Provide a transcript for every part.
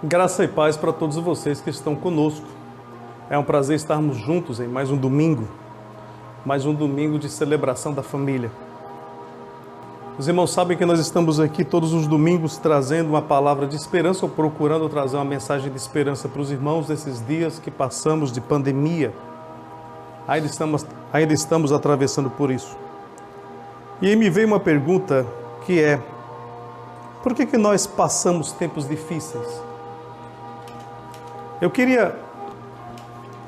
Graça e paz para todos vocês que estão conosco. É um prazer estarmos juntos em mais um domingo de celebração da família. Os irmãos sabem que nós estamos aqui todos os domingos trazendo uma palavra de esperança ou procurando trazer uma mensagem de esperança para os irmãos nesses dias que passamos de pandemia. Ainda estamos atravessando por isso. E aí me veio uma pergunta que é: por que nós passamos tempos difíceis? Eu queria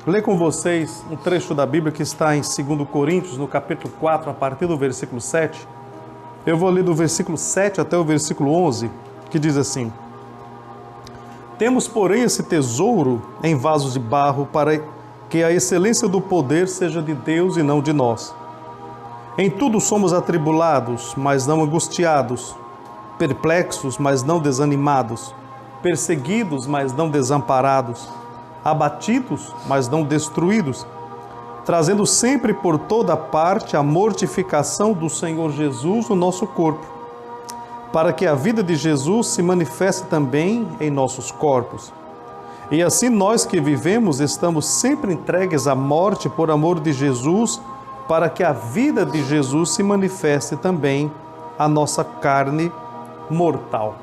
ler com vocês um trecho da Bíblia que está em 2 Coríntios, no capítulo 4, a partir do versículo 7. Eu vou ler do versículo 7 até o versículo 11, que diz assim: Temos, porém, esse tesouro em vasos de barro, para que a excelência do poder seja de Deus e não de nós. Em tudo somos atribulados, mas não angustiados, perplexos, mas não desanimados, perseguidos, mas não desamparados, abatidos, mas não destruídos, trazendo sempre por toda parte a mortificação do Senhor Jesus no nosso corpo, para que a vida de Jesus se manifeste também em nossos corpos. E assim nós que vivemos estamos sempre entregues à morte por amor de Jesus, para que a vida de Jesus se manifeste também à nossa carne mortal.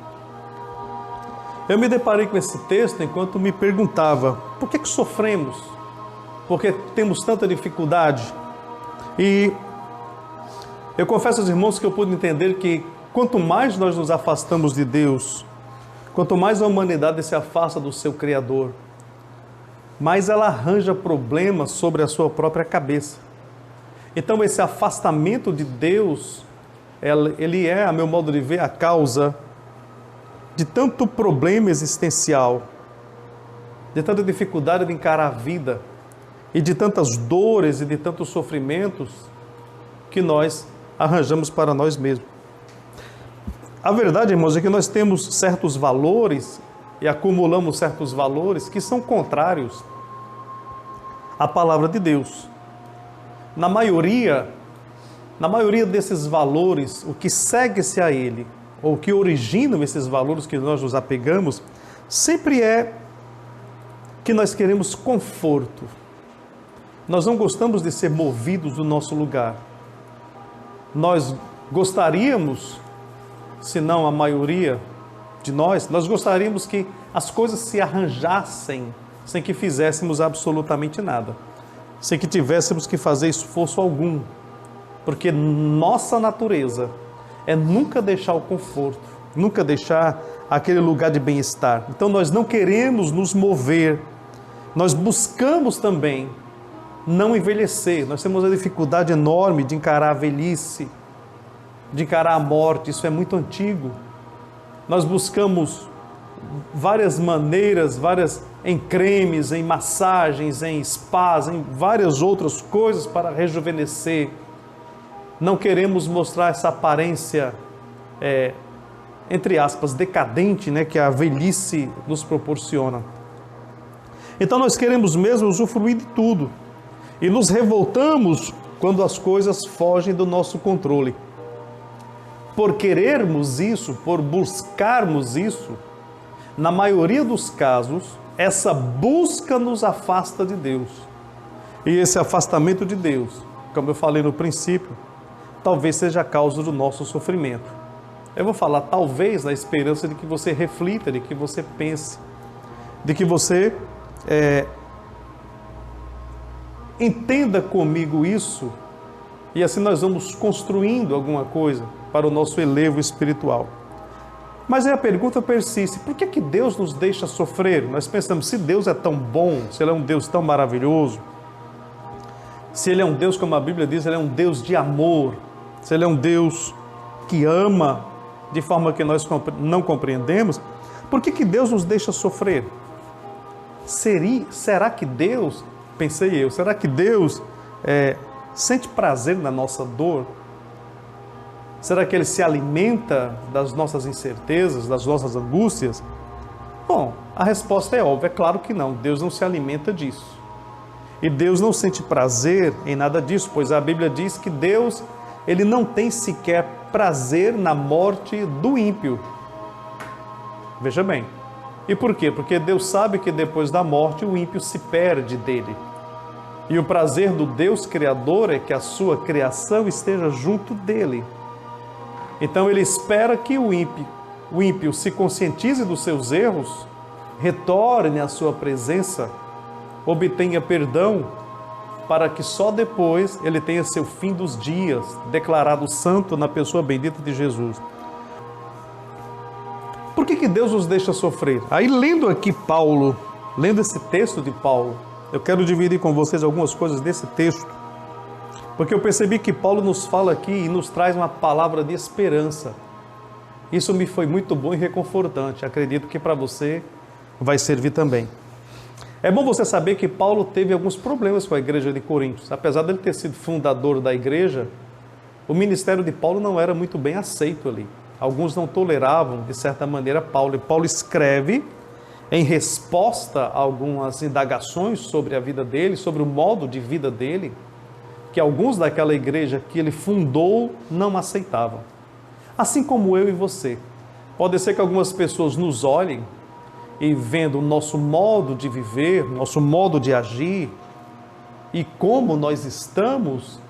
Eu me deparei com esse texto enquanto me perguntava: por que sofremos? Por que temos tanta dificuldade? E eu confesso aos irmãos que eu pude entender que quanto mais nós nos afastamos de Deus, quanto mais a humanidade se afasta do seu Criador, mais ela arranja problemas sobre a sua própria cabeça. Então esse afastamento de Deus, ele é, a meu modo de ver, a causa de tanto problema existencial, de tanta dificuldade de encarar a vida e de tantas dores e de tantos sofrimentos que nós arranjamos para nós mesmos. A verdade, irmãos, é que nós temos certos valores e acumulamos certos valores que são contrários à palavra de Deus. Na maioria desses valores, o que segue-se a ele, ou que originam esses valores que nós nos apegamos, sempre é que nós queremos conforto. Nós não gostamos de ser movidos do nosso lugar. Nós gostaríamos, se não a maioria de nós gostaríamos que as coisas se arranjassem sem que fizéssemos absolutamente nada, sem que tivéssemos que fazer esforço algum, porque nossa natureza é nunca deixar o conforto, nunca deixar aquele lugar de bem-estar. Então nós não queremos nos mover, nós buscamos também não envelhecer. Nós temos uma dificuldade enorme de encarar a velhice, de encarar a morte, isso é muito antigo. Nós buscamos várias maneiras, em cremes, em massagens, em spas, em várias outras coisas para rejuvenescer. Não queremos mostrar essa aparência, entre aspas, decadente, que a velhice nos proporciona. Então nós queremos mesmo usufruir de tudo. E nos revoltamos quando as coisas fogem do nosso controle. Por querermos isso, por buscarmos isso, na maioria dos casos, essa busca nos afasta de Deus. E esse afastamento de Deus, como eu falei no princípio, talvez seja a causa do nosso sofrimento. Eu vou falar talvez na esperança de que você reflita, de que você pense, de que você entenda comigo isso, e assim nós vamos construindo alguma coisa para o nosso elevo espiritual. Mas aí a pergunta persiste: por que Deus nos deixa sofrer? Nós pensamos, se Deus é tão bom, se Ele é um Deus tão maravilhoso, se Ele é um Deus, como a Bíblia diz, Ele é um Deus de amor, se Ele é um Deus que ama de forma que nós não compreendemos, por que Deus nos deixa sofrer? Será que Deus, pensei eu, será que Deus sente prazer na nossa dor? Será que Ele se alimenta das nossas incertezas, das nossas angústias? Bom, a resposta é óbvia, é claro que não, Deus não se alimenta disso. E Deus não sente prazer em nada disso, pois a Bíblia diz que Deus, Ele não tem sequer prazer na morte do ímpio. Veja bem, E por quê? Porque Deus sabe que depois da morte o ímpio se perde dele. E o prazer do Deus Criador é que a sua criação esteja junto dele. Então ele espera que o ímpio se conscientize dos seus erros, retorne à sua presença, obtenha perdão, para que só depois ele tenha seu fim dos dias, declarado santo na pessoa bendita de Jesus. Por que Deus nos deixa sofrer? Aí lendo aqui Paulo, lendo esse texto de Paulo, eu quero dividir com vocês algumas coisas desse texto, porque eu percebi que Paulo nos fala aqui e nos traz uma palavra de esperança. Isso me foi muito bom e reconfortante. Acredito que para você vai servir também. É bom você saber que Paulo teve alguns problemas com a igreja de Coríntios. Apesar dele ter sido fundador da igreja, o ministério de Paulo não era muito bem aceito ali. Alguns não toleravam, de certa maneira, Paulo. E Paulo escreve, em resposta a algumas indagações sobre a vida dele, sobre o modo de vida dele, que alguns daquela igreja que ele fundou não aceitavam. Assim como eu e você. Pode ser que algumas pessoas nos olhem e vendo o nosso modo de viver, nosso modo de agir e como nós estamos,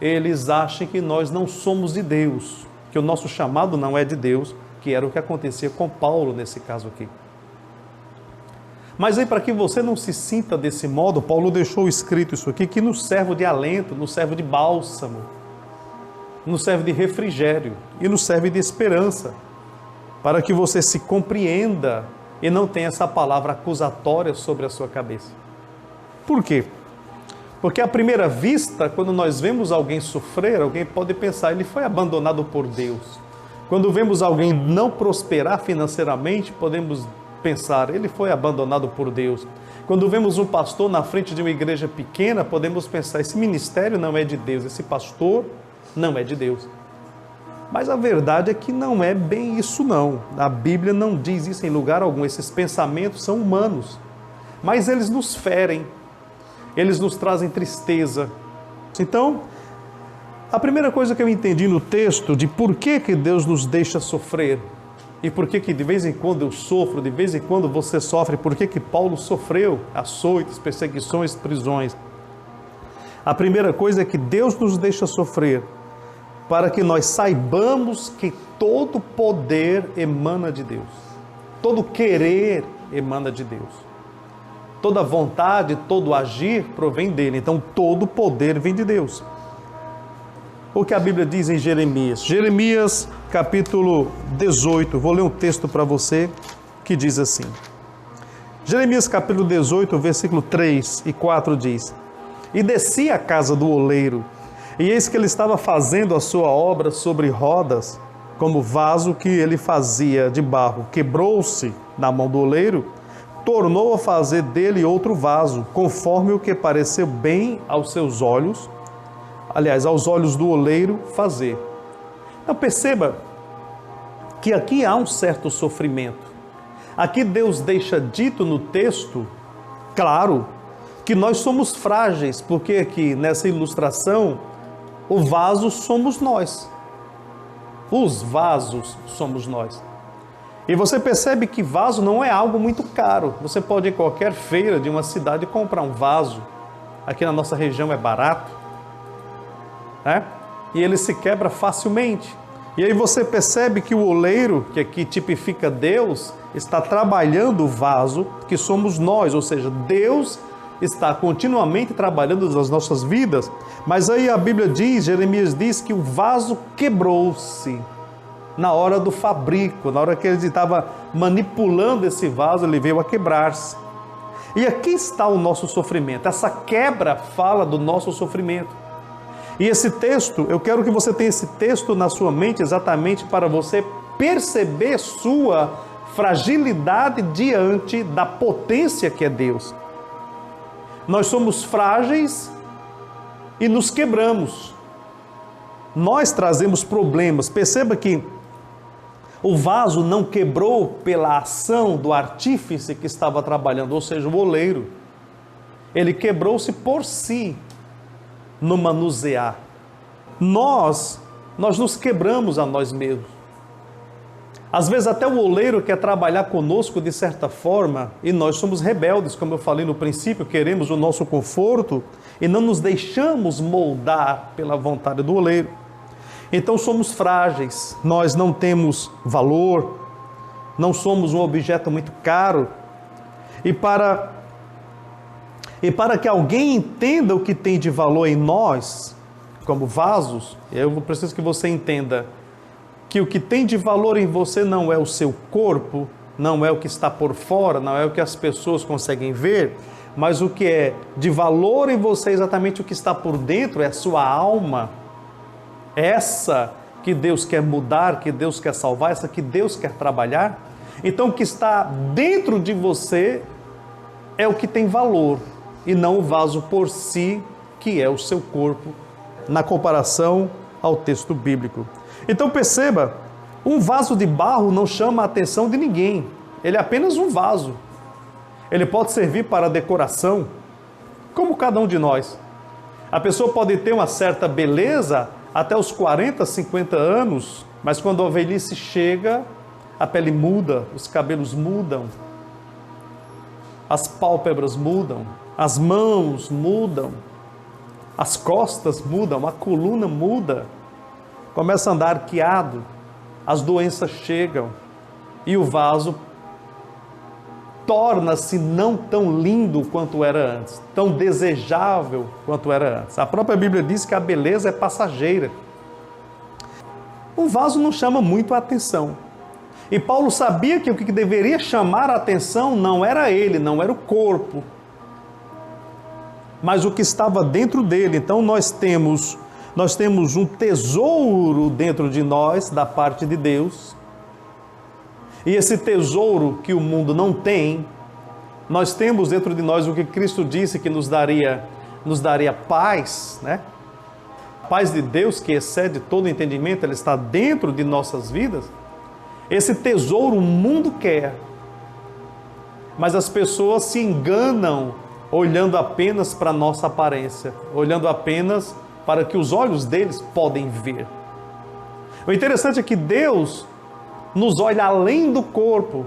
eles acham que nós não somos de Deus, que o nosso chamado não é de Deus, que era o que acontecia com Paulo nesse caso aqui. Mas aí, para que você não se sinta desse modo, Paulo deixou escrito isso aqui, que nos serve de alento, nos serve de bálsamo, nos serve de refrigério e nos serve de esperança, para que você se compreenda e não tenha essa palavra acusatória sobre a sua cabeça. Por quê? Porque à primeira vista, quando nós vemos alguém sofrer, alguém pode pensar, ele foi abandonado por Deus. Quando vemos alguém não prosperar financeiramente, podemos pensar, ele foi abandonado por Deus. Quando vemos um pastor na frente de uma igreja pequena, podemos pensar, esse ministério não é de Deus, esse pastor não é de Deus. Mas a verdade é que não é bem isso não. A Bíblia não diz isso em lugar algum. Esses pensamentos são humanos, mas eles nos ferem, eles nos trazem tristeza. Então, a primeira coisa que eu entendi no texto de por que Deus nos deixa sofrer, e por que de vez em quando eu sofro, de vez em quando você sofre, por que Paulo sofreu açoites, perseguições, prisões. A primeira coisa é que Deus nos deixa sofrer para que nós saibamos que todo poder emana de Deus. Todo querer emana de Deus. Toda vontade, todo agir provém dele. Então todo poder vem de Deus. O que a Bíblia diz em Jeremias? Jeremias capítulo 18. Vou ler um texto para você que diz assim. Jeremias capítulo 18, versículo 3 e 4 diz: E desci à casa do oleiro, e eis que ele estava fazendo a sua obra sobre rodas, como vaso que ele fazia de barro quebrou-se na mão do oleiro, tornou a fazer dele outro vaso, conforme o que pareceu bem aos seus olhos, aliás, aos olhos do oleiro fazer. Então perceba que aqui há um certo sofrimento. Aqui Deus deixa dito no texto, claro, que nós somos frágeis, porque aqui nessa ilustração, o vaso somos nós. Os vasos somos nós. E você percebe que vaso não é algo muito caro. Você pode ir em qualquer feira de uma cidade comprar um vaso. Aqui na nossa região é barato, né? E ele se quebra facilmente. E aí você percebe que o oleiro, que aqui tipifica Deus, está trabalhando o vaso, que somos nós, ou seja, Deus está continuamente trabalhando nas nossas vidas. Mas aí a Bíblia diz, Jeremias diz que o vaso quebrou-se na hora do fabrico, na hora que ele estava manipulando esse vaso, ele veio a quebrar-se. E aqui está o nosso sofrimento. Essa quebra fala do nosso sofrimento. E esse texto, eu quero que você tenha esse texto na sua mente exatamente para você perceber sua fragilidade diante da potência que é Deus. Nós somos frágeis e nos quebramos. Nós trazemos problemas. Perceba que o vaso não quebrou pela ação do artífice que estava trabalhando, ou seja, o oleiro. Ele quebrou-se por si, no manusear. Nós nos quebramos a nós mesmos. Às vezes até o oleiro quer trabalhar conosco de certa forma e nós somos rebeldes, como eu falei no princípio, queremos o nosso conforto e não nos deixamos moldar pela vontade do oleiro. Então somos frágeis, nós não temos valor, não somos um objeto muito caro. E para que alguém entenda o que tem de valor em nós, como vasos, eu preciso que você entenda que o que tem de valor em você não é o seu corpo, não é o que está por fora, não é o que as pessoas conseguem ver, mas o que é de valor em você é exatamente o que está por dentro, é a sua alma. Essa que Deus quer mudar, que Deus quer salvar, essa que Deus quer trabalhar. Então o que está dentro de você é o que tem valor e não o vaso por si, que é o seu corpo, na comparação ao texto bíblico. Então perceba, um vaso de barro não chama a atenção de ninguém, ele é apenas um vaso. Ele pode servir para decoração, como cada um de nós. A pessoa pode ter uma certa beleza até os 40, 50 anos, mas quando a velhice chega, a pele muda, os cabelos mudam, as pálpebras mudam, as mãos mudam, as costas mudam, a coluna muda, começa a andar arqueado, as doenças chegam e o vaso torna-se não tão lindo quanto era antes, tão desejável quanto era antes. A própria Bíblia diz que a beleza é passageira. O vaso não chama muito a atenção. E Paulo sabia que o que deveria chamar a atenção não era ele, não era o corpo, mas o que estava dentro dele. Então nós temos um tesouro dentro de nós, da parte de Deus. E esse tesouro que o mundo não tem, nós temos dentro de nós o que Cristo disse que nos daria paz, né? A paz de Deus que excede todo entendimento, ela está dentro de nossas vidas. Esse tesouro o mundo quer, mas as pessoas se enganam olhando apenas para a nossa aparência, olhando apenas para o que os olhos deles podem ver. O interessante é que Deus nos olha além do corpo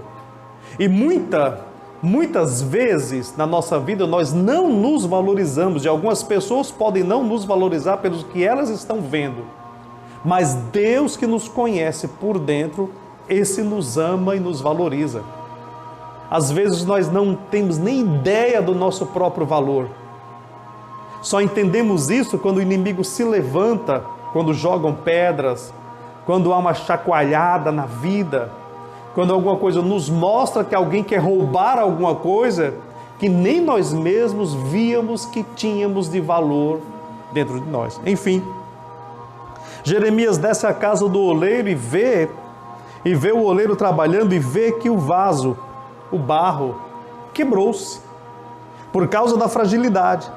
e muitas vezes na nossa vida nós não nos valorizamos e algumas pessoas podem não nos valorizar pelo que elas estão vendo, mas Deus que nos conhece por dentro, esse nos ama e nos valoriza. Às vezes nós não temos nem ideia do nosso próprio valor. Só entendemos isso quando o inimigo se levanta, quando jogam pedras, quando há uma chacoalhada na vida, quando alguma coisa nos mostra que alguém quer roubar alguma coisa que nem nós mesmos víamos que tínhamos de valor dentro de nós. Enfim, Jeremias desce à casa do oleiro e vê o oleiro trabalhando e vê que o vaso, o barro, quebrou-se por causa da fragilidade.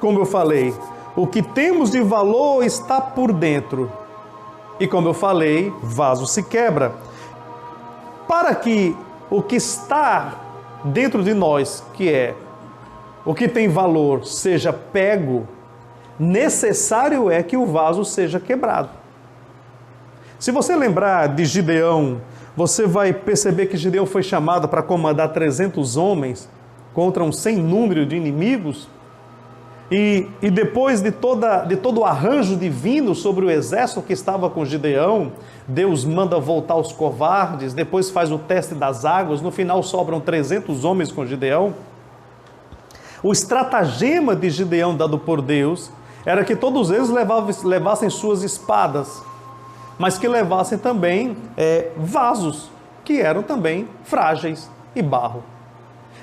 Como eu falei, o que temos de valor está por dentro. E como eu falei, vaso se quebra. Para que o que está dentro de nós, que é o que tem valor, seja pego, necessário é que o vaso seja quebrado. Se você lembrar de Gideão, você vai perceber que Gideão foi chamado para comandar 300 homens contra um sem número de inimigos. E depois de todo o arranjo divino sobre o exército que estava com Gideão, Deus manda voltar os covardes, depois faz o teste das águas, no final sobram 300 homens com Gideão. O estratagema de Gideão dado por Deus era que todos eles levassem suas espadas, mas que levassem também vasos, que eram também frágeis e barro.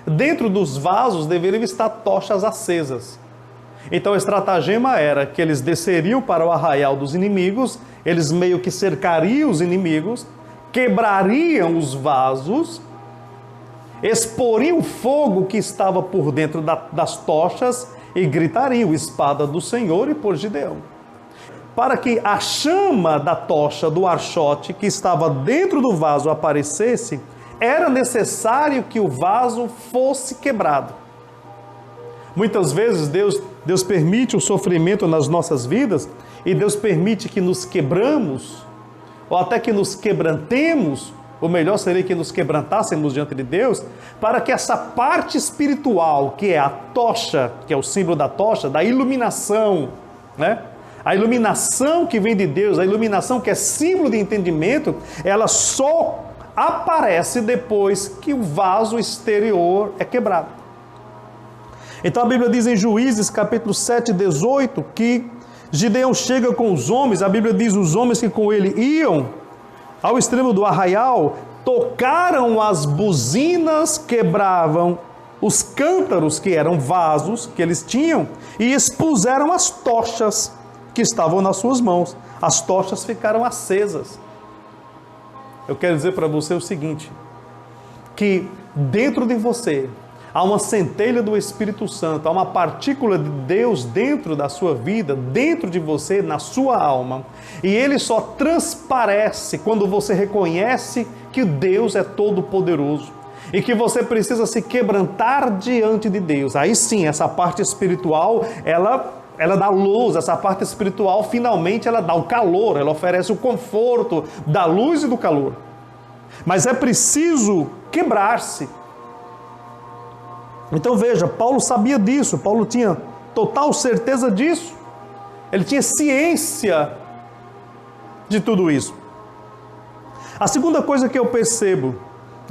Dentro dos vasos deveriam estar tochas acesas. Então o estratagema era que eles desceriam para o arraial dos inimigos, eles meio que cercariam os inimigos, quebrariam os vasos, exporiam o fogo que estava por dentro das tochas e gritariam: espada do Senhor e por Gideão. Para que a chama da tocha, do archote que estava dentro do vaso aparecesse, era necessário que o vaso fosse quebrado. Muitas vezes Deus permite o sofrimento nas nossas vidas e Deus permite que nos quebramos ou até que nos quebrantemos o melhor seria que nos quebrantássemos diante de Deus, para que essa parte espiritual, que é a tocha, que é o símbolo da tocha, da iluminação, né? A iluminação que vem de Deus, a iluminação que é símbolo de entendimento, ela só aparece depois que o vaso exterior é quebrado. Então a Bíblia diz em Juízes, capítulo 7, 18, que Gideão chega com os homens, a Bíblia diz os homens que com ele iam ao extremo do arraial, tocaram as buzinas, quebravam os cântaros, que eram vasos que eles tinham, e expuseram as tochas que estavam nas suas mãos. As tochas ficaram acesas. Eu quero dizer para você o seguinte, que dentro de você há uma centelha do Espírito Santo, há uma partícula de Deus dentro da sua vida, dentro de você, na sua alma. E ele só transparece quando você reconhece que Deus é todo-poderoso e que você precisa se quebrantar diante de Deus. Aí sim, essa parte espiritual, ela dá luz, essa parte espiritual finalmente ela dá o calor, ela oferece o conforto da luz e do calor. Mas é preciso quebrar-se. Então veja, Paulo sabia disso, Paulo tinha total certeza disso, ele tinha ciência de tudo isso. A segunda coisa que eu percebo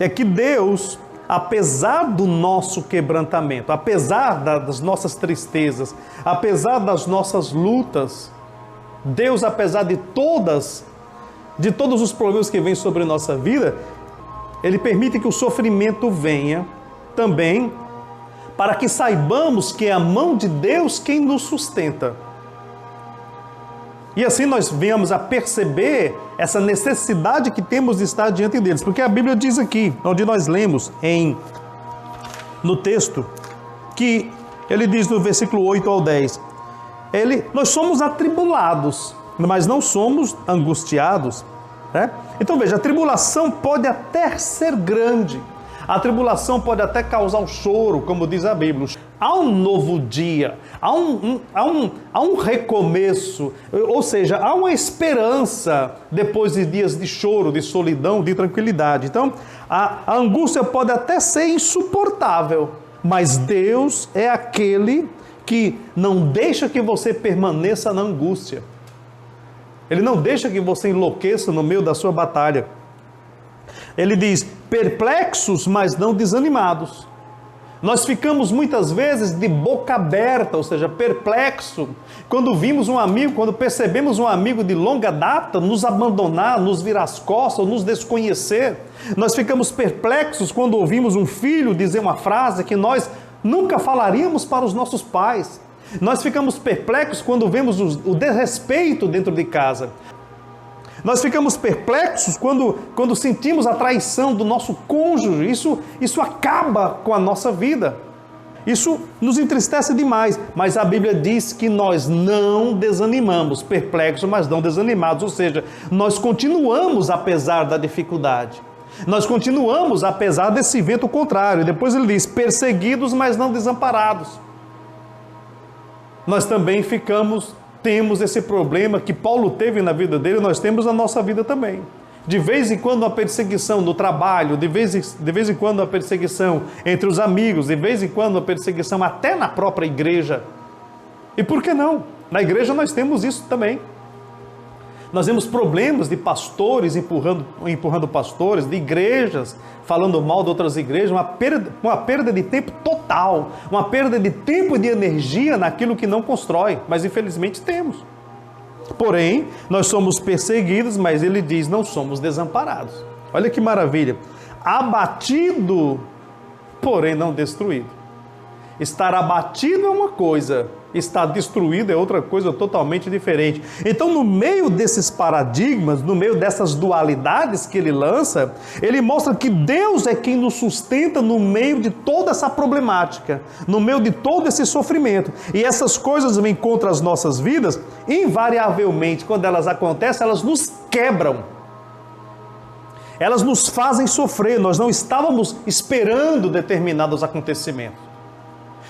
é que Deus, apesar do nosso quebrantamento, apesar das nossas tristezas, apesar das nossas lutas, Deus, apesar de todos os problemas que vêm sobre a nossa vida, Ele permite que o sofrimento venha também para que saibamos que é a mão de Deus quem nos sustenta. E assim nós venhamos a perceber essa necessidade que temos de estar diante deles. Porque a Bíblia diz aqui, onde nós lemos no texto, que ele diz no versículo 8 ao 10, nós somos atribulados, mas não somos angustiados. Né? Então veja, a tribulação pode até ser grande, a tribulação pode até causar um choro, como diz a Bíblia. Há um novo dia, há um recomeço, ou seja, há uma esperança depois de dias de choro, de solidão, de tranquilidade. Então, a angústia pode até ser insuportável, mas Deus é aquele que não deixa que você permaneça na angústia. Ele não deixa que você enlouqueça no meio da sua batalha. Ele diz, perplexos, mas não desanimados. Nós ficamos muitas vezes de boca aberta, ou seja, perplexo, quando vimos um amigo, quando percebemos um amigo de longa data nos abandonar, nos virar as costas, ou nos desconhecer. Nós ficamos perplexos quando ouvimos um filho dizer uma frase que nós nunca falaríamos para os nossos pais. Nós ficamos perplexos quando vemos o desrespeito dentro de casa. Nós ficamos perplexos quando sentimos a traição do nosso cônjuge. Isso acaba com a nossa vida. Isso nos entristece demais. Mas a Bíblia diz que nós não desanimamos, perplexos, mas não desanimados. Ou seja, nós continuamos apesar da dificuldade. Nós continuamos apesar desse vento contrário. Depois ele diz, perseguidos, mas não desamparados. Nós também temos esse problema que Paulo teve na vida dele, nós temos na nossa vida também. De vez em quando a perseguição no trabalho, de vez em quando a perseguição entre os amigos, de vez em quando a perseguição até na própria igreja. E por que não? Na igreja nós temos isso também. Nós vemos problemas de pastores empurrando pastores, de igrejas falando mal de outras igrejas, uma perda de tempo total, uma perda de tempo e de energia naquilo que não constrói, mas infelizmente temos. Porém, nós somos perseguidos, mas ele diz, não somos desamparados. Olha que maravilha. Abatido, porém não destruído. Estar abatido é uma coisa, estar destruído é outra coisa totalmente diferente. Então, no meio desses paradigmas, no meio dessas dualidades que ele lança, ele mostra que Deus é quem nos sustenta no meio de toda essa problemática, no meio de todo esse sofrimento. E essas coisas vêm contra as nossas vidas, invariavelmente, quando elas acontecem, elas nos quebram. Elas nos fazem sofrer, nós não estávamos esperando determinados acontecimentos.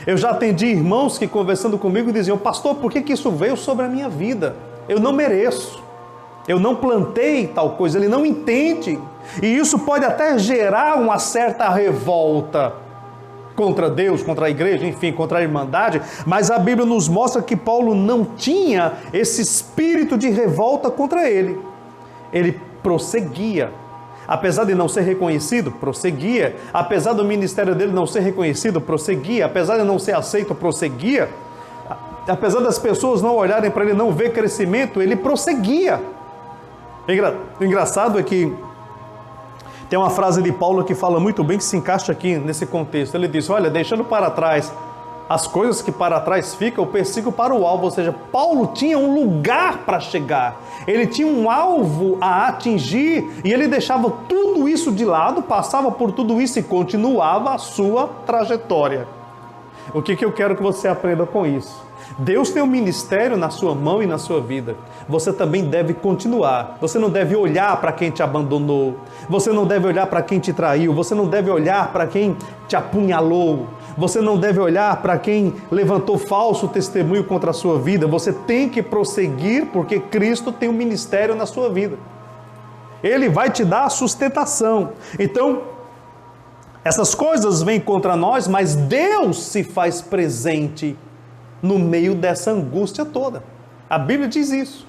Eu já atendi irmãos que conversando comigo diziam, pastor, por que isso veio sobre a minha vida? Eu não mereço, eu não plantei tal coisa, ele não entende. E isso pode até gerar uma certa revolta contra Deus, contra a igreja, enfim, contra a irmandade, mas a Bíblia nos mostra que Paulo não tinha esse espírito de revolta contra ele. Ele prosseguia. Apesar de não ser reconhecido, prosseguia. Apesar do ministério dele não ser reconhecido, prosseguia. Apesar de não ser aceito, prosseguia. Apesar das pessoas não olharem para ele, não ver crescimento, ele prosseguia. O engraçado é que tem uma frase de Paulo que fala muito bem, que se encaixa aqui nesse contexto. Ele diz, olha, deixando para trás as coisas que para trás ficam, eu persigo para o alvo. Ou seja, Paulo tinha um lugar para chegar. Ele tinha um alvo a atingir e ele deixava tudo isso de lado, passava por tudo isso e continuava a sua trajetória. O que eu quero que você aprenda com isso? Deus tem um ministério na sua mão e na sua vida. Você também deve continuar. Você não deve olhar para quem te abandonou. Você não deve olhar para quem te traiu. Você não deve olhar para quem te apunhalou. Você não deve olhar para quem levantou falso testemunho contra a sua vida. Você tem que prosseguir porque Cristo tem um ministério na sua vida. Ele vai te dar a sustentação. Então, essas coisas vêm contra nós, mas Deus se faz presente no meio dessa angústia toda. A Bíblia diz isso.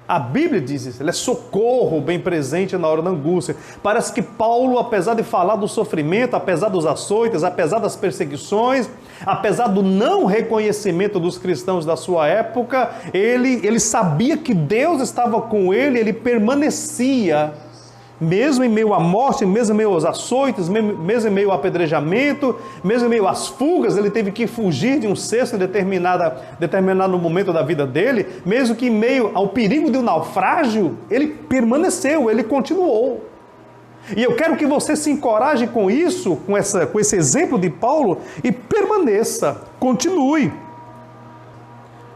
A Bíblia diz isso. Ele é socorro bem presente na hora da angústia. Parece que Paulo, apesar de falar do sofrimento, apesar dos açoites, apesar das perseguições, apesar do não reconhecimento dos cristãos da sua época, ele sabia que Deus estava com ele permanecia. Mesmo em meio à morte, mesmo em meio aos açoites, mesmo em meio ao apedrejamento, mesmo em meio às fugas, ele teve que fugir de um cesto em determinado momento da vida dele, mesmo que em meio ao perigo de um naufrágio, ele permaneceu, ele continuou. E eu quero que você se encoraje com isso, com esse exemplo de Paulo, e permaneça, continue.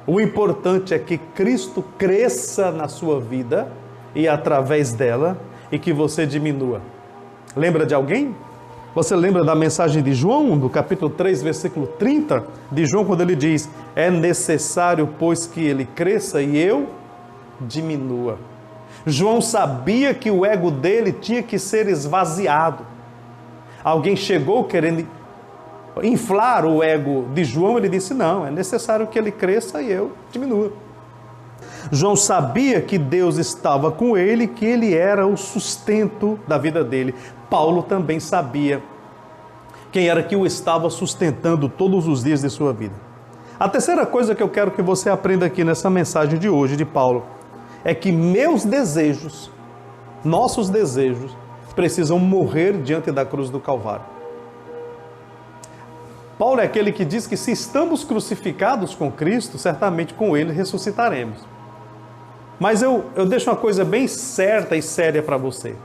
O importante é que Cristo cresça na sua vida e através dela, e que você diminua. Lembra de alguém? Você lembra da mensagem de João, do capítulo 3, versículo 30, de João, quando ele diz, é necessário, pois, que ele cresça e eu diminua. João sabia que o ego dele tinha que ser esvaziado. Alguém chegou querendo inflar o ego de João, ele disse, não, é necessário que ele cresça e eu diminua. João sabia que Deus estava com ele, que ele era o sustento da vida dele. Paulo também sabia quem era que o estava sustentando todos os dias de sua vida. A terceira coisa que eu quero que você aprenda aqui nessa mensagem de hoje de Paulo é que meus desejos, nossos desejos, precisam morrer diante da cruz do Calvário. Paulo é aquele que diz que se estamos crucificados com Cristo, certamente com ele ressuscitaremos. Mas eu deixo uma coisa bem certa e séria para você.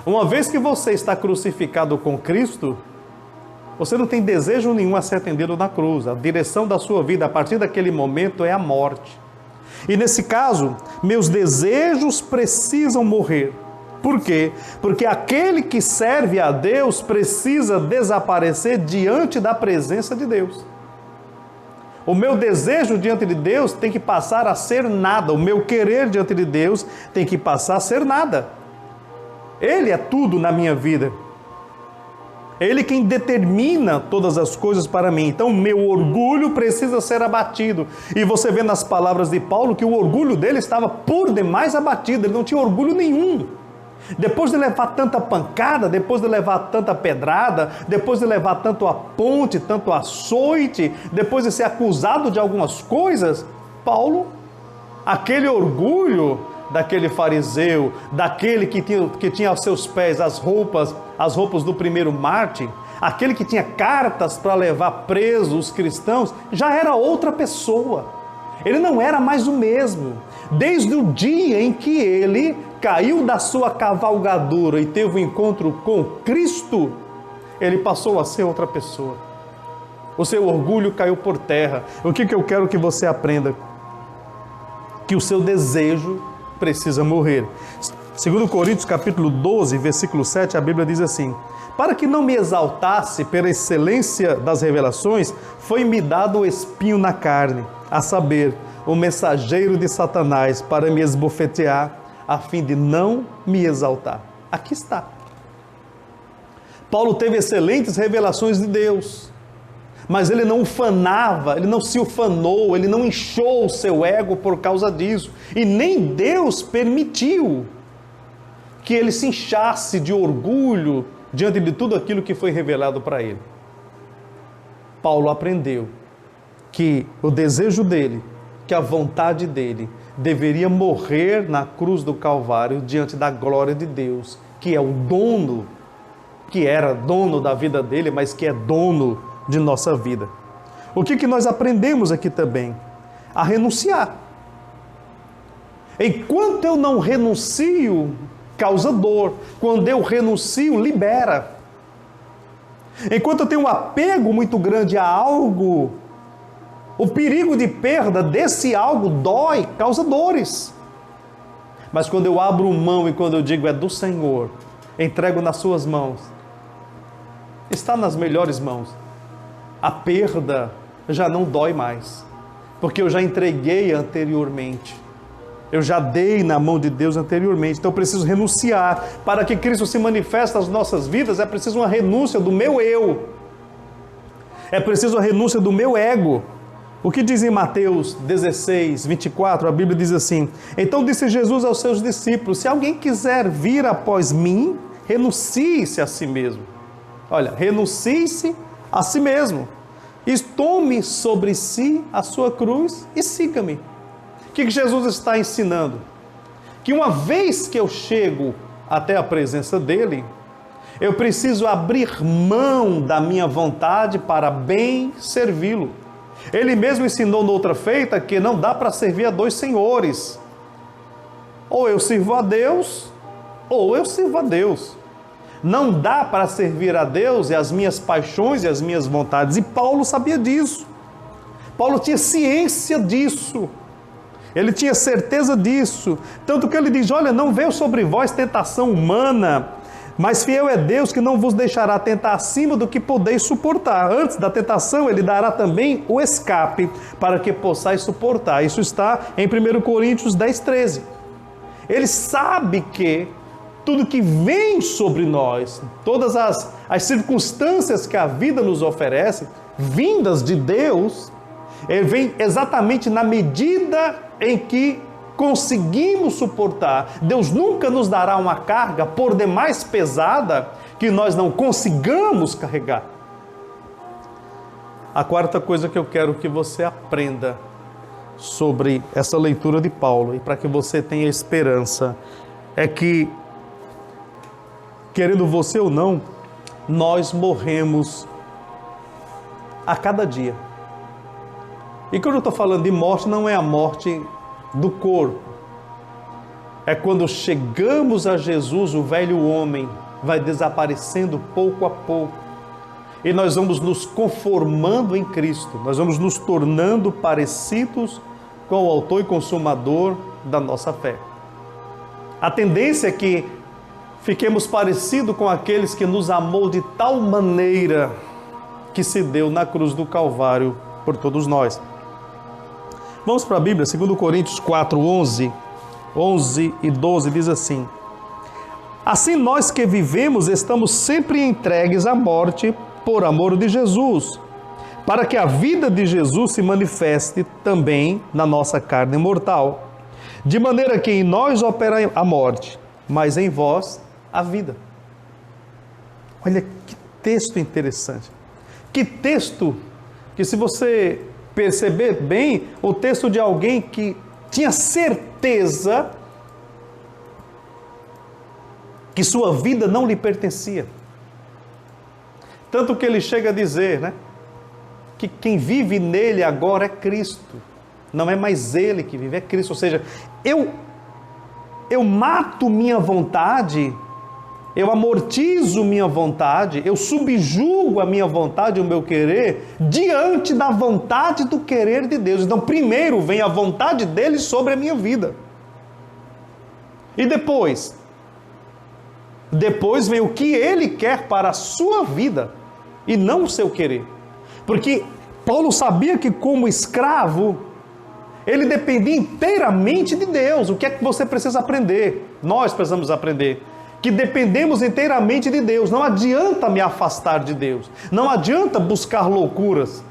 Uma vez que você está crucificado com Cristo, você não tem desejo nenhum a ser atendido na cruz. A direção da sua vida, a partir daquele momento, é a morte. E nesse caso, meus desejos precisam morrer. Por quê? Porque aquele que serve a Deus precisa desaparecer diante da presença de Deus. O meu desejo diante de Deus tem que passar a ser nada. O meu querer diante de Deus tem que passar a ser nada. Ele é tudo na minha vida. É Ele quem determina todas as coisas para mim. Então, o meu orgulho precisa ser abatido. E você vê nas palavras de Paulo que o orgulho dele estava por demais abatido. Ele não tinha orgulho nenhum. Depois de levar tanta pancada, depois de levar tanta pedrada, depois de levar tanto aponte, tanto açoite, depois de ser acusado de algumas coisas, Paulo, aquele orgulho daquele fariseu, daquele que tinha aos seus pés as roupas do primeiro mártir, aquele que tinha cartas para levar presos os cristãos, já era outra pessoa. Ele não era mais o mesmo. Desde o dia em que ele caiu da sua cavalgadura e teve um encontro com Cristo, ele passou a ser outra pessoa. O seu orgulho caiu por terra. O que eu quero que você aprenda? Que o seu desejo precisa morrer. 2 Coríntios capítulo 12, versículo 7, a Bíblia diz assim: para que não me exaltasse pela excelência das revelações, foi-me dado o espinho na carne, a saber, o mensageiro de Satanás, para me esbofetear, a fim de não me exaltar. Aqui está. Paulo teve excelentes revelações de Deus, mas ele não ufanava, ele não se ufanou, ele não inchou o seu ego por causa disso. E nem Deus permitiu que ele se inchasse de orgulho diante de tudo aquilo que foi revelado para ele. Paulo aprendeu que o desejo dele, que a vontade dele, deveria morrer na cruz do Calvário diante da glória de Deus, que é o dono, que era dono da vida dele, mas que é dono de nossa vida. O que nós aprendemos aqui também? A renunciar. Enquanto eu não renuncio, causa dor. Quando eu renuncio, libera. Enquanto eu tenho um apego muito grande a algo, o perigo de perda desse algo dói, causa dores. Mas quando eu abro mão e quando eu digo é do Senhor, entrego nas suas mãos, está nas melhores mãos, a perda já não dói mais, porque eu já entreguei anteriormente. Eu já dei na mão de Deus anteriormente, então eu preciso renunciar. Para que Cristo se manifeste nas nossas vidas, é preciso uma renúncia do meu eu. É preciso a renúncia do meu ego. O que diz em Mateus 16, 24, a Bíblia diz assim: então disse Jesus aos seus discípulos, se alguém quiser vir após mim, renuncie-se a si mesmo. Olha, renuncie-se a si mesmo. E tome sobre si a sua cruz e siga-me. O que Jesus está ensinando? Que uma vez que eu chego até a presença dele, eu preciso abrir mão da minha vontade para bem servi-lo. Ele mesmo ensinou noutra feita que não dá para servir a dois senhores. Ou eu sirvo a Deus, ou eu sirvo a Deus. Não dá para servir a Deus e as minhas paixões e as minhas vontades. E Paulo sabia disso. Paulo tinha ciência disso. Ele tinha certeza disso. Tanto que ele diz, olha, não veio sobre vós tentação humana, mas fiel é Deus que não vos deixará tentar acima do que podeis suportar. Antes da tentação, ele dará também o escape para que possais suportar. Isso está em 1 Coríntios 10, 13. Ele sabe que tudo que vem sobre nós, todas as circunstâncias que a vida nos oferece, vindas de Deus, ele vem exatamente na medida em que conseguimos suportar. Deus nunca nos dará uma carga por demais pesada que nós não consigamos carregar. A quarta coisa que eu quero que você aprenda sobre essa leitura de Paulo, e para que você tenha esperança, é que, querendo você ou não, nós morremos a cada dia. E quando eu estou falando de morte, não é a morte do corpo. É quando chegamos a Jesus, o velho homem vai desaparecendo pouco a pouco. E nós vamos nos conformando em Cristo. Nós vamos nos tornando parecidos com o autor e consumador da nossa fé. A tendência é que fiquemos parecidos com aqueles que nos amou de tal maneira que se deu na cruz do Calvário por todos nós. Vamos para a Bíblia, 2 Coríntios 4, 11 e 12, diz assim: assim nós que vivemos estamos sempre entregues à morte por amor de Jesus, para que a vida de Jesus se manifeste também na nossa carne mortal, de maneira que em nós opera a morte, mas em vós a vida. Olha que texto interessante, que texto que, se você perceber bem, o texto de alguém que tinha certeza que sua vida não lhe pertencia. Tanto que ele chega a dizer, né, que quem vive nele agora é Cristo. Não é mais ele que vive, é Cristo. Ou seja, eu mato minha vontade, eu amortizo minha vontade, eu subjugo a minha vontade, o meu querer, diante da vontade do querer de Deus. Então, primeiro vem a vontade dele sobre a minha vida. E depois vem o que ele quer para a sua vida, e não o seu querer. Porque Paulo sabia que, como escravo, ele dependia inteiramente de Deus. O que é que você precisa aprender? Nós precisamos aprender que dependemos inteiramente de Deus. Não adianta me afastar de Deus. Não adianta buscar loucuras.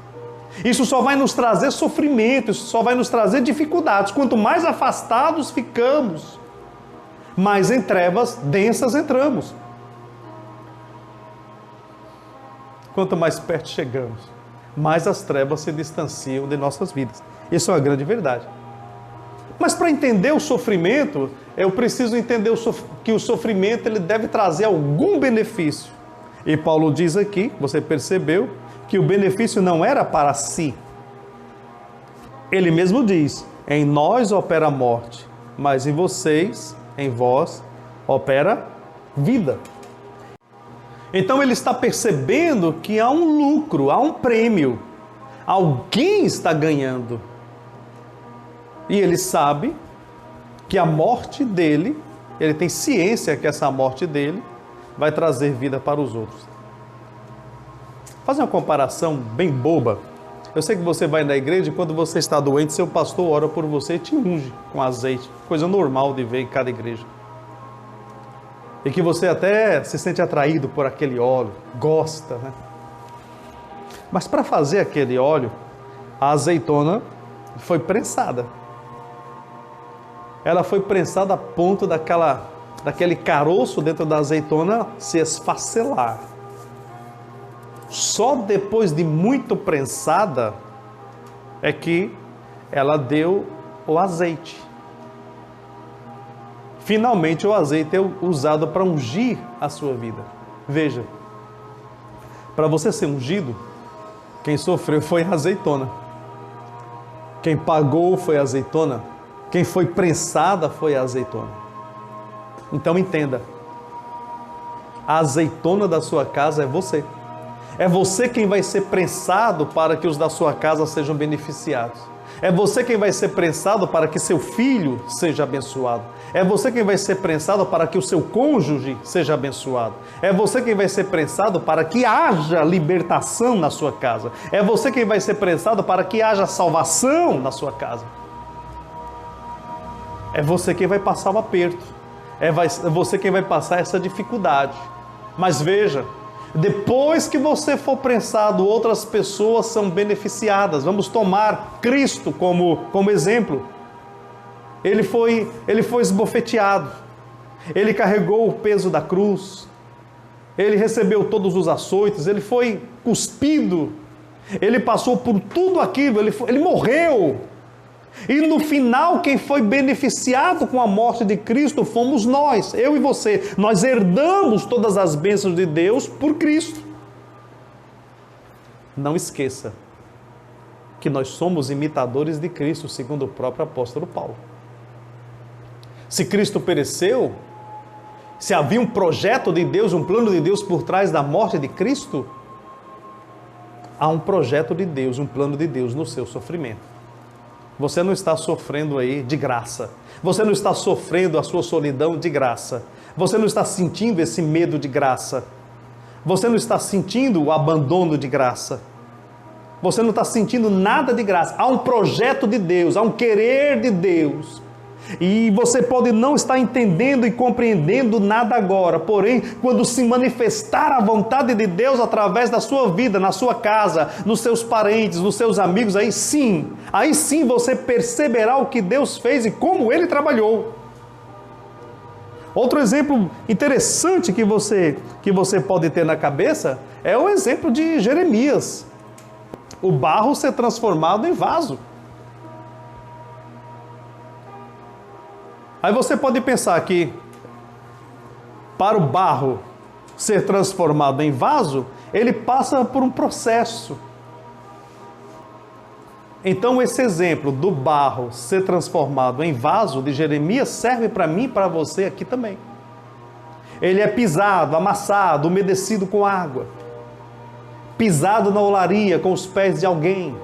Isso só vai nos trazer sofrimento, isso só vai nos trazer dificuldades. Quanto mais afastados ficamos, mais em trevas densas entramos. Quanto mais perto chegamos, mais as trevas se distanciam de nossas vidas. Isso é uma grande verdade. Mas para entender o sofrimento, eu preciso entender que o sofrimento ele deve trazer algum benefício. E Paulo diz aqui, você percebeu, que o benefício não era para si. Ele mesmo diz, em nós opera a morte, mas em vocês, em vós, opera vida. Então ele está percebendo que há um lucro, há um prêmio. Alguém está ganhando. E ele sabe que a morte dele, ele tem ciência que essa morte dele vai trazer vida para os outros. Fazer uma comparação bem boba. Eu sei que você vai na igreja e quando você está doente, seu pastor ora por você e te unge com azeite. Coisa normal de ver em cada igreja. E que você até se sente atraído por aquele óleo, gosta, né? Mas para fazer aquele óleo, a azeitona foi prensada. Ela foi prensada a ponto daquele caroço dentro da azeitona se esfacelar. Só depois de muito prensada é que ela deu o azeite. Finalmente o azeite é usado para ungir a sua vida. Veja, para você ser ungido, quem sofreu foi a azeitona. Quem pagou foi a azeitona. Quem foi prensada foi a azeitona. Então entenda, a azeitona da sua casa é você. É você quem vai ser prensado para que os da sua casa sejam beneficiados. É você quem vai ser prensado para que seu filho seja abençoado. É você quem vai ser prensado para que o seu cônjuge seja abençoado. É você quem vai ser prensado para que haja libertação na sua casa. É você quem vai ser prensado para que haja salvação na sua casa. É você quem vai passar o aperto. É você quem vai passar essa dificuldade. Mas veja, depois que você for prensado, outras pessoas são beneficiadas. Vamos tomar Cristo como exemplo. Ele foi esbofeteado. Ele carregou o peso da cruz. Ele recebeu todos os açoites. Ele foi cuspido. Ele passou por tudo aquilo. Ele morreu. E no final, quem foi beneficiado com a morte de Cristo fomos nós, eu e você. Nós herdamos todas as bênçãos de Deus por Cristo. Não esqueça que nós somos imitadores de Cristo, segundo o próprio apóstolo Paulo. Se Cristo pereceu, se havia um projeto de Deus, um plano de Deus por trás da morte de Cristo, há um projeto de Deus, um plano de Deus no seu sofrimento. Você não está sofrendo aí de graça. Você não está sofrendo a sua solidão de graça. Você não está sentindo esse medo de graça. Você não está sentindo o abandono de graça. Você não está sentindo nada de graça. Há um projeto de Deus, há um querer de Deus. E você pode não estar entendendo e compreendendo nada agora, porém, quando se manifestar a vontade de Deus através da sua vida, na sua casa, nos seus parentes, nos seus amigos, aí sim você perceberá o que Deus fez e como Ele trabalhou. Outro exemplo interessante que você pode ter na cabeça é o exemplo de Jeremias. O barro ser transformado em vaso. Aí você pode pensar que para o barro ser transformado em vaso, ele passa por um processo. Então esse exemplo do barro ser transformado em vaso de Jeremias serve para mim e para você aqui também. Ele é pisado, amassado, umedecido com água, pisado na olaria com os pés de alguém,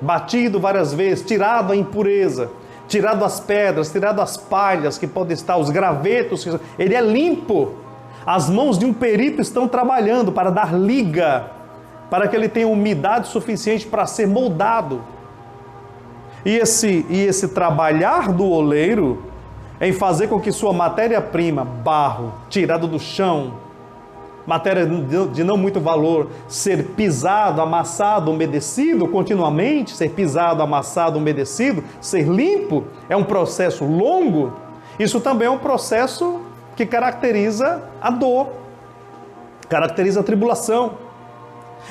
batido várias vezes, tirado a impureza, tirado as pedras, tirado as palhas que podem estar, os gravetos, ele é limpo. As mãos de um perito estão trabalhando para dar liga, para que ele tenha umidade suficiente para ser moldado. E esse trabalhar do oleiro em fazer com que sua matéria-prima, barro, tirado do chão, matéria de não muito valor, ser pisado, amassado, umedecido continuamente, ser pisado, amassado, umedecido, ser limpo, é um processo longo. Isso também é um processo que caracteriza a dor, caracteriza a tribulação.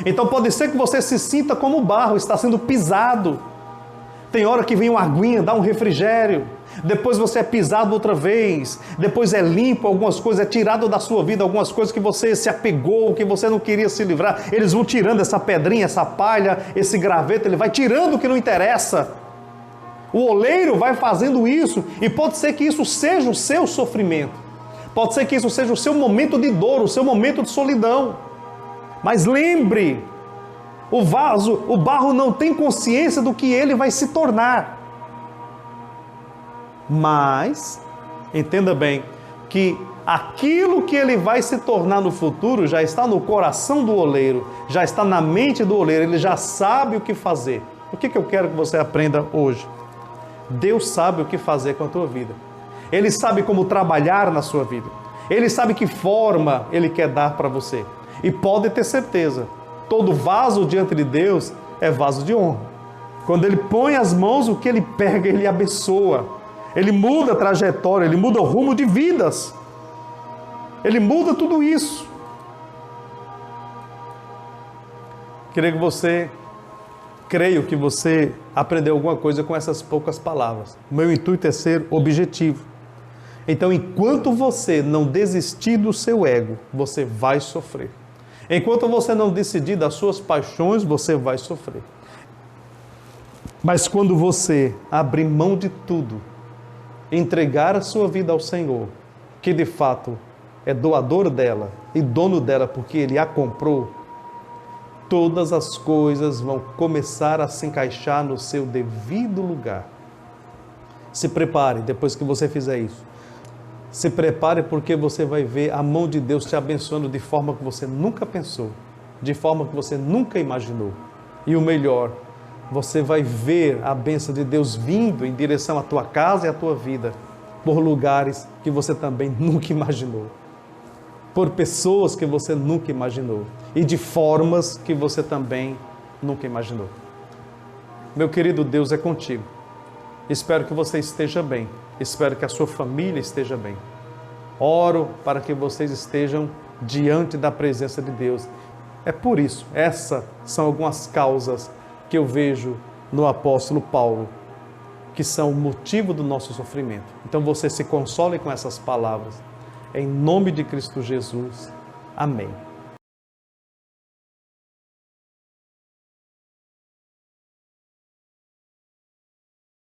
Então pode ser que você se sinta como barro, está sendo pisado. Tem hora que vem uma aguinha, dá um refrigério, depois você é pisado outra vez, depois é limpo algumas coisas, é tirado da sua vida algumas coisas que você se apegou, que você não queria se livrar. Eles vão tirando essa pedrinha, essa palha, esse graveto, ele vai tirando o que não interessa. O oleiro vai fazendo isso, e pode ser que isso seja o seu sofrimento, pode ser que isso seja o seu momento de dor, o seu momento de solidão. Mas lembre, o barro não tem consciência do que ele vai se tornar. Mas, entenda bem, que aquilo que ele vai se tornar no futuro já está no coração do oleiro, já está na mente do oleiro, ele já sabe o que fazer. O que eu quero que você aprenda hoje? Deus sabe o que fazer com a tua vida. Ele sabe como trabalhar na sua vida. Ele sabe que forma Ele quer dar para você. E pode ter certeza, todo vaso diante de Deus é vaso de honra. Quando Ele põe as mãos, o que Ele pega, Ele abençoa. Ele muda a trajetória, Ele muda o rumo de vidas. Ele muda tudo isso. Creio que você aprendeu alguma coisa com essas poucas palavras. O meu intuito é ser objetivo. Então, enquanto você não desistir do seu ego, você vai sofrer. Enquanto você não decidir das suas paixões, você vai sofrer. Mas quando você abrir mão de tudo, entregar a sua vida ao Senhor, que de fato é doador dela e dono dela porque Ele a comprou, todas as coisas vão começar a se encaixar no seu devido lugar. Se prepare depois que você fizer isso. Se prepare porque você vai ver a mão de Deus te abençoando de forma que você nunca pensou, de forma que você nunca imaginou. E o melhor, você vai ver a bênção de Deus vindo em direção à tua casa e à tua vida, por lugares que você também nunca imaginou, por pessoas que você nunca imaginou e de formas que você também nunca imaginou. Meu querido, Deus é contigo. Espero que você esteja bem. Espero que a sua família esteja bem. Oro para que vocês estejam diante da presença de Deus. É por isso, essas são algumas causas que eu vejo no apóstolo Paulo, que são o motivo do nosso sofrimento. Então você se console com essas palavras. Em nome de Cristo Jesus. Amém.